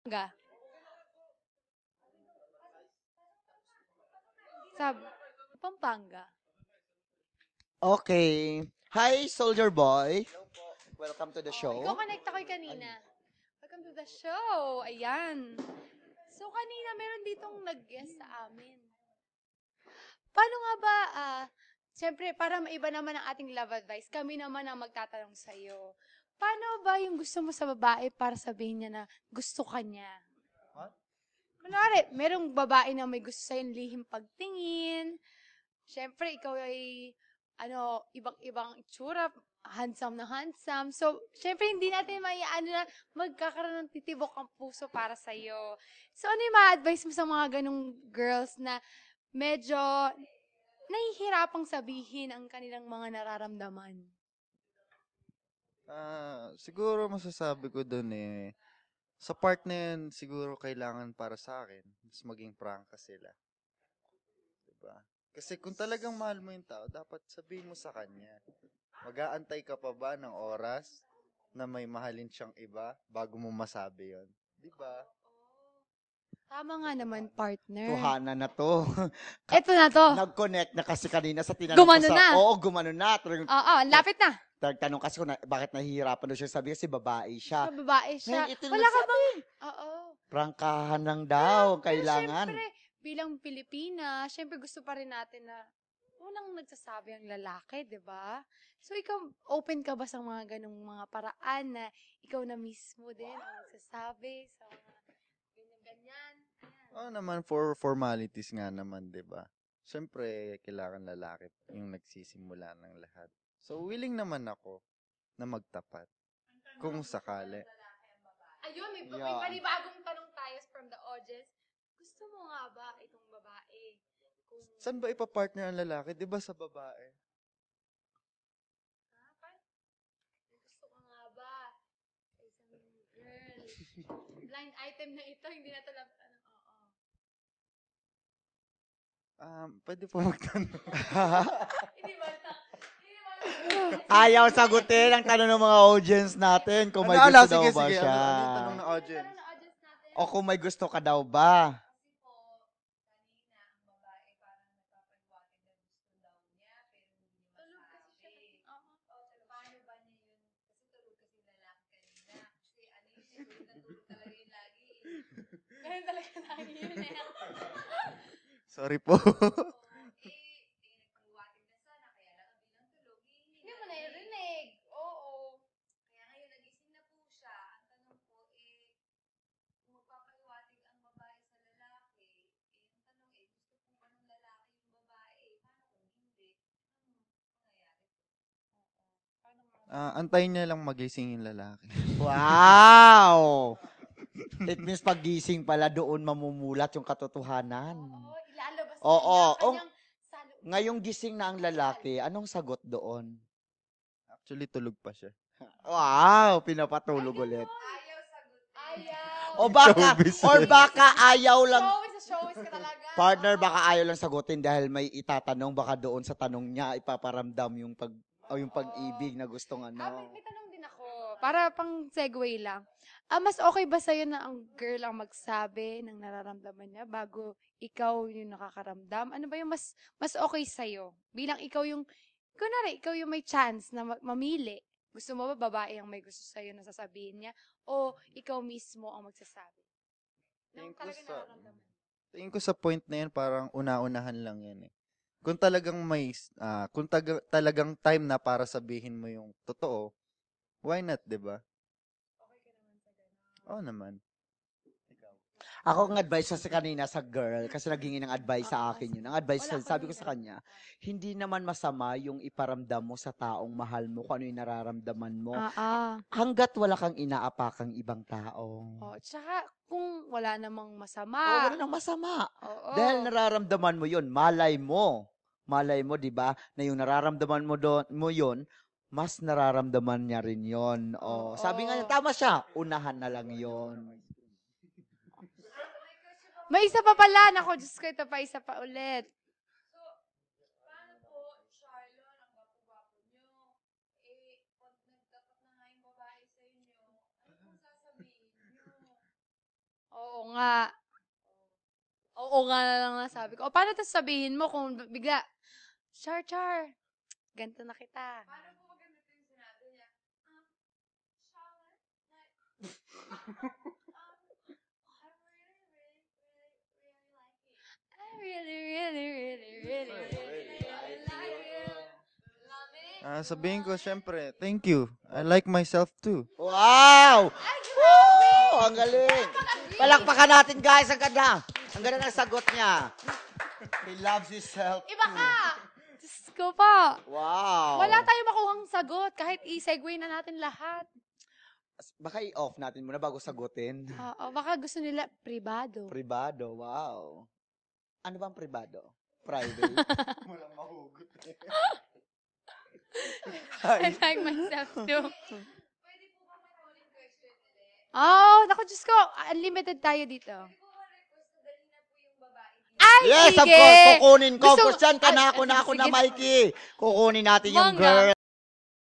Pampanga. Sab Pampanga. Okay. Hi, Soldier Boy. Welcome to the Oh, ikaw show. connect ako kanina. Welcome to the show. Ayan. So, kanina meron ditong nag-guest sa amin. Paano nga ba, siyempre, para maiba naman ang ating love advice, kami naman ang magtatanong sa'yo. Paano ba yung gusto mo sa babae para sabihin niya na gusto ka niya? What? Kunwari, merong babae na may gusto sa'yo lihim pagtingin. Siyempre, ikaw ay, ibang-ibang itsura, handsome na handsome. So, siyempre, hindi natin na magkakaroon ng titibok ang puso para sa'yo. So, ano yung ma-advise mo sa mga ganong girls na medyo nahihirapang sabihin ang kanilang mga nararamdaman? Siguro masasabi ko dun sa part na yun, siguro kailangan para sa akin, mas maging prangka sila. Diba? Kasi kung talagang mahal mo yung tao, dapat sabihin mo sa kanya. Mag-aantay ka pa ba ng oras na may mahalin siyang iba bago mo masabi yon? Diba? Tama nga naman, partner. Tuhana na to. Eto na to. Nag-connect na kasi kanina sa tinanong Gumano ko sa... na. Oo, gumano na. Oo, lapit na. Tanong kasi ko na, bakit nahihirapan daw siya sabi kasi babae siya. Sa babae siya. Ngayon, ito Wala lang ka sabi. bang... Oo. Prangkahan lang daw, Pero kailangan. syempre, bilang Pilipina, syempre gusto pa rin natin na unang nagsasabi ang lalaki, di ba? So, ikaw, open ka ba sa mga ganong mga paraan na ikaw na mismo din ang magsasabi sa mga ganyan-ganyan? Oo naman, for formalities nga naman, diba? Siyempre, kailangan lalaki yung nagsisimula ng lahat. So, willing naman ako na magtapat. Kung sakali. Ayun, may Yeah. panibagong tanong tayo from the audience. Gusto mo nga ba itong babae? Kung, Saan ba ipapartner ang lalaki? Di ba sa babae? gusto ka nga ba? Isang girl. Blind item na ito, hindi na ito ano, oo. Pwede po magtanong. Hindi ba ito? Ayaw sagutin ang tanong ng mga audience natin kung may Ano, gusto daw sige, ba sige. siya. Ano yung tanong ng audience? Tanong na audience natin. O kung may gusto ka daw ba. Kasi po, kanina, ang babae parang nagpapaliwanag na gusto daw niya, pero hindi niya tulog kasi siya. Oo. Paano ba niya yun? Kasi tulog kasi lalaki kanina. Kasi ano yun, tulog na tulog talaga yun lagi. Ganun talaga lagi yun eh. Sorry po. Nagpaliwanag na sana, kaya lang ang bilang tulog, hindi mo naririnig. Oo. Kaya ngayon, nagising na po siya. Ang tanong po, kung magpapaliwanag ang babae sa lalaki, ang tanong gusto po ba ng lalaki yung babae? Paano kung hindi? Mangyayari po? Paano nga? Antayin niya lang magising yung lalaki. Wow! It means paggising pala doon mamumulat yung katotohanan. Oo, ilalabas Oo, niya ang oo. kanyang Ngayong gising na ang lalaki, anong sagot doon? Actually, tulog pa siya. Wow! Pinapatulog ulit. Ayaw sagutin. Ayaw. O baka, Showbiz or baka ayaw lang, Showbiz ka talaga. partner, Oo. baka ayaw lang sagutin dahil may itatanong, baka doon sa tanong niya ipaparamdam yung yung pag-ibig na gustong May tanong din ako. Para pang segue lang. Mas okay ba sa'yo na ang girl ang magsabi ng nararamdaman niya bago ikaw yung nakakaramdam? Ano ba yung mas okay sa'yo? Bilang ikaw yung, kunwari, ikaw yung may chance na mamili. Gusto mo ba babae ang may gusto sa'yo na sasabihin niya? O ikaw mismo ang magsasabi? Nang Tingin ko talaga sa, nararamdaman. tingin ko sa point na yan, parang una-unahan lang yan eh. Kung talagang talagang time na para sabihin mo yung totoo, why not, 'di ba? Okay ka naman sa gano'n. Oo naman. Ako ang advice sa kanina sa girl, kasi naghingi ng advice sa akin yun. Ang advice, Wala ko sabi ko naman sa kanya, hindi naman masama yung iparamdam mo sa taong mahal mo kung ano yung nararamdaman mo. Hanggat wala kang inaapakang ibang tao. Oh, tsaka kung wala namang masama. Oo, wala nang masama. Oo. Dahil nararamdaman mo yun, malay mo. Malay mo, di ba, na yung nararamdaman mo yun, mas nararamdaman niya rin yun. Oo. Sabi nga niya, tama siya, unahan na lang yun. May isa pa pala. Nako, Diyos ko, ito pa isa pa ulit. So, paano po, Charlon, ang gwapo-gwapo nyo? Pag nagtapat na nga yung babae sa inyo, ano pong sasabihin nyo? Oo nga. Oo nga na lang nasabi ko. O, paano tas sabihin mo kung bigla, Char, ganito na kita. Paano po maganda yung sinabi niya? Charlotte, I really like it. Sabihin ko, syempre, thank you. I like myself too. Wow! Woo! Ang galing! Palakpakan natin, guys. Ang ganda. Ang ganda ng sagot niya. He loves himself Iba too. ka! Diyos ko pa. Wow! Wala tayong makuhang sagot kahit i-segue na natin lahat. Baka i-off natin muna bago sagutin. Oo, baka gusto nila pribado. Privado, wow. Ano ba ang privado? Private? Walang mahugot. I like myself too. Pwede po ba may calling question ulit? Oh, naku, Diyos ko. Unlimited tayo dito. Pwede po ba request na dali na po yung babae dito? Ay, Yes, sige! of course. Kukunin ko. Gusto- Of course, yan ka na Ay, ako na sige. Mikey. Kukunin natin yung Mangga. girl.